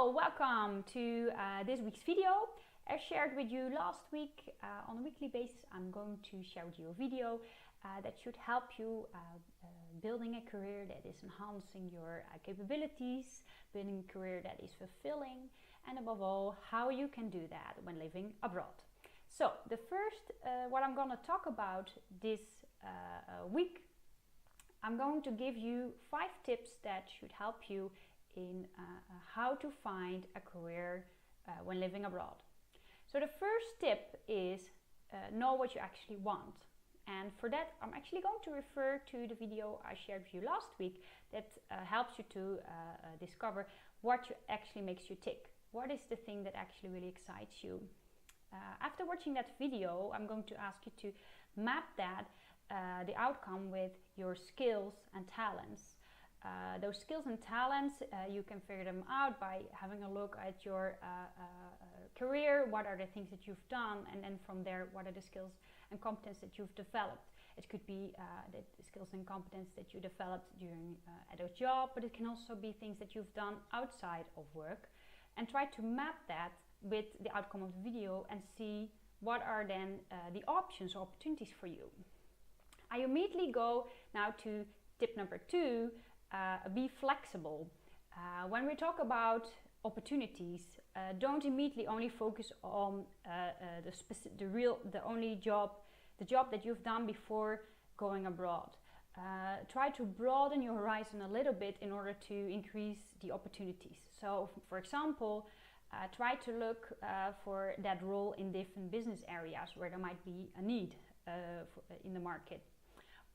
Hello, welcome to this week's video. As shared with you last week, on a weekly basis I'm going to share with you a video that should help you building a career that is enhancing your capabilities, building a career that is fulfilling, and above all, how you can do that when living abroad. So the first, what I'm going to talk about this week, I'm going to give you 5 tips that should help you in how to find a career when living abroad. So the first tip is know what you actually want. And for that, I'm actually going to refer to the video I shared with you last week that helps you to discover what actually makes you tick. What is the thing that actually really excites you? After watching that video, I'm going to ask you to map that, the outcome with your skills and talents. Those skills and talents, you can figure them out by having a look at your career. What are the things that you've done, and then from there, what are the skills and competence that you've developed. It could be the skills and competence that you developed during at a job, but it can also be things that you've done outside of work, and try to map that with the outcome of the video and see what are then the options or opportunities for you. I immediately go now to tip number 2. Be flexible. When we talk about opportunities, don't immediately only focus on the job that you've done before going abroad. Try to broaden your horizon a little bit in order to increase the opportunities. So, for example, try to look for that role in different business areas where there might be a need in the market.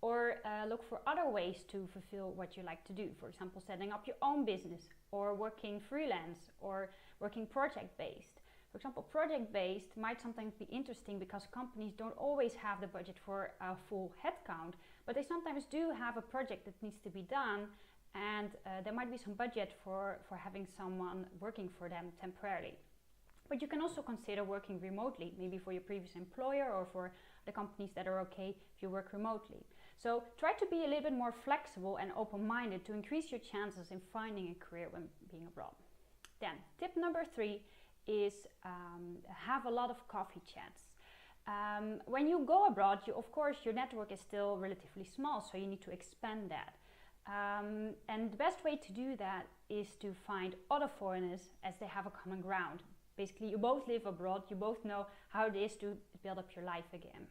Or look for other ways to fulfill what you like to do. For example, setting up your own business, or working freelance, or working project-based. For example, project-based might sometimes be interesting because companies don't always have the budget for a full headcount, but they sometimes do have a project that needs to be done, and there might be some budget for having someone working for them temporarily. But you can also consider working remotely, maybe for your previous employer or for the companies that are okay if you work remotely. So try to be a little bit more flexible and open-minded to increase your chances in finding a career when being abroad. Then tip number 3 is have a lot of coffee chats. When you go abroad, of course your network is still relatively small, so you need to expand that. And the best way to do that is to find other foreigners as they have a common ground. Basically, you both live abroad, you both know how it is to build up your life again.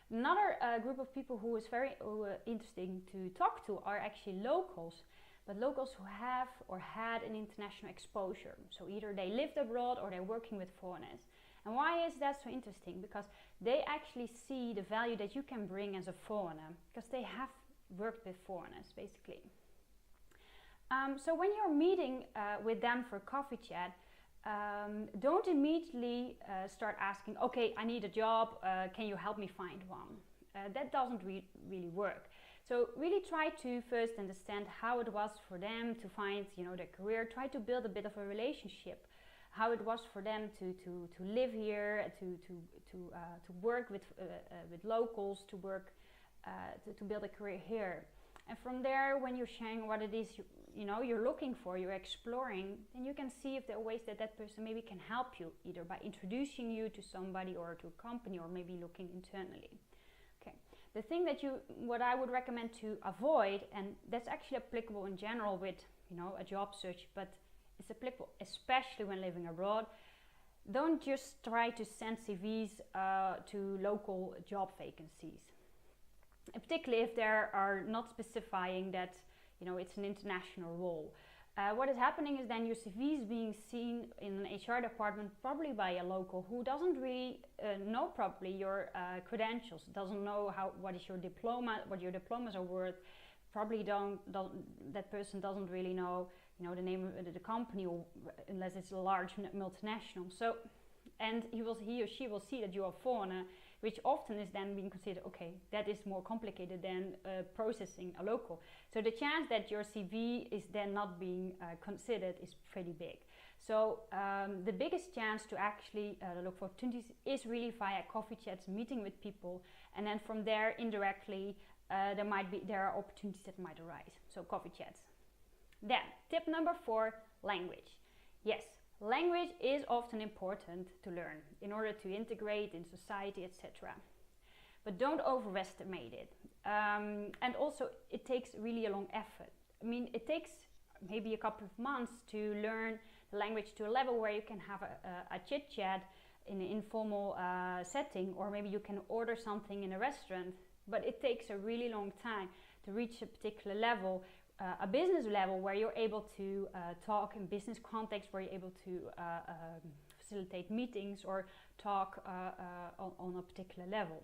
Another group of people who is very interesting to talk to are actually locals, but locals who have or had an international exposure. So either they lived abroad or they're working with foreigners. And why is that so interesting? Because they actually see the value that you can bring as a foreigner, because they have worked with foreigners, basically. So when you're meeting with them for coffee chat, don't immediately start asking, okay, I need a job, can you help me find one? That doesn't really work. So really try to first understand how it was for them to find, their career. Try to build a bit of a relationship, how it was for them to live here, to work with locals, to work to build a career here. And from there, when you're sharing what it is you're looking for, you're exploring, then you can see if there are ways that person maybe can help you, either by introducing you to somebody or to a company, or maybe looking internally. Okay. The thing what I would recommend to avoid, and that's actually applicable in general with a job search, but it's applicable especially when living abroad. Don't just try to send CVs to local job vacancies. And particularly if they are not specifying that it's an international role. What is happening is then your CV is being seen in an HR department, probably by a local who doesn't really know properly your credentials, doesn't know what is your diploma, what your diplomas are worth. Probably that person doesn't really know the name of the company, unless it's a large multinational. So, and he or she will see that you are a foreigner, which often is then being considered, okay, that is more complicated than processing a local. So the chance that your CV is then not being considered is pretty big. So the biggest chance to actually look for opportunities is really via coffee chats, meeting with people, and then from there indirectly there are opportunities that might arise. So coffee chats. Then tip number 4, language. Yes, language is often important to learn in order to integrate in society, etc. But don't overestimate it. And also, it takes really a long effort. I mean, it takes maybe a couple of months to learn the language to a level where you can have a chit chat in an informal setting, or maybe you can order something in a restaurant. But it takes a really long time to reach a particular level, a business level where you're able to talk in business context, where you're able to facilitate meetings or talk on a particular level.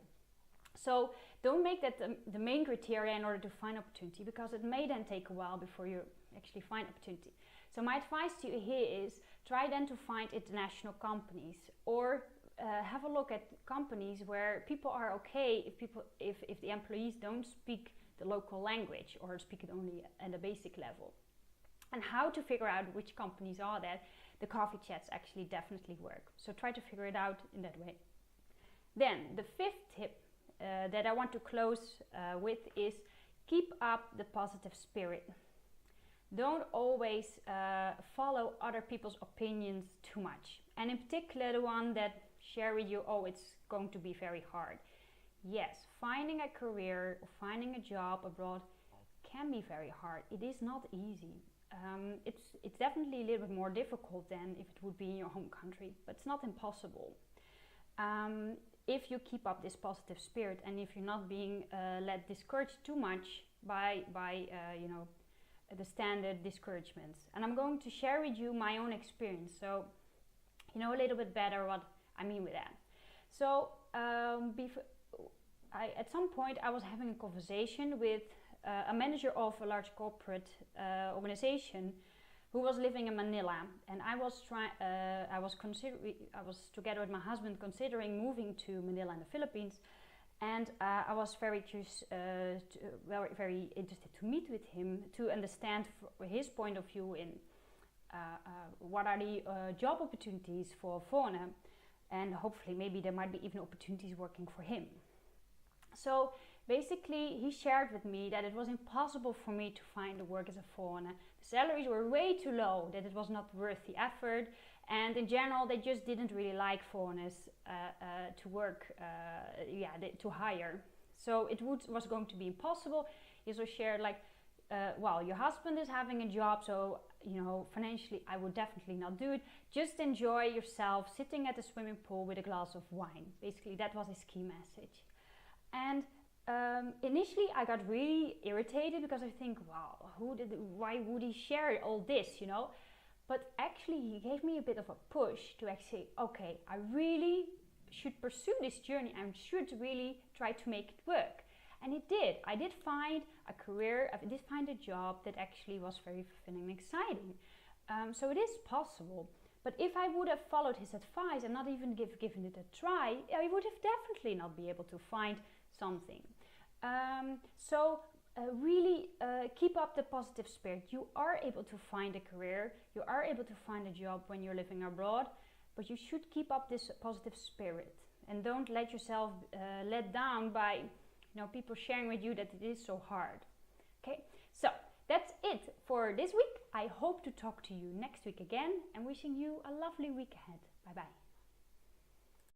So don't make that the main criteria in order to find opportunity, because it may then take a while before you actually find opportunity. So my advice to you here is try then to find international companies, or have a look at companies where people are okay if the employees don't speak the local language or speak it only at a basic level. And how to figure out which companies are that. The coffee chats actually definitely work. So try to figure it out in that way. Then the fifth tip that I want to close with is keep up the positive spirit. Don't always follow other people's opinions too much. And in particular the one that share with you, oh, it's going to be very hard. Yes, finding a career or finding a job abroad can be very hard. It is not easy. It's definitely a little bit more difficult than if it would be in your home country, but it's not impossible. If you keep up this positive spirit, and if you're not being led discouraged too much by the standard discouragements. And I'm going to share with you my own experience, so you know a little bit better what I mean with that. So at some point I was having a conversation with a manager of a large corporate organization who was living in Manila, and I was together with my husband considering moving to Manila in the Philippines, and I was very curious, very interested to meet with him to understand his point of view in what are the job opportunities for foreigner, and hopefully maybe there might be even opportunities working for him. So basically he shared with me that it was impossible for me to find a work as a foreigner. The salaries were way too low, that it was not worth the effort, and in general they just didn't really like foreigners to work, to hire. So it was going to be impossible. He also shared like, well, your husband is having a job, so financially I would definitely not do it. Just enjoy yourself sitting at the swimming pool with a glass of wine. Basically that was his key message. And initially I got really irritated, because I think, wow, why would he share all this, But actually he gave me a bit of a push to actually, okay, I really should pursue this journey and should really try to make it work. And it did. I did find a career, I did find a job that actually was very fulfilling and exciting. So it is possible. But if I would have followed his advice and not even given it a try, I would have definitely not been able to find something. Really keep up the positive spirit. You are able to find a career, you are able to find a job when you're living abroad, but you should keep up this positive spirit. And don't let yourself let down by people sharing with you that it is so hard. Okay, so that's it for this week. I hope to talk to you next week again, and wishing you a lovely week ahead. Bye bye.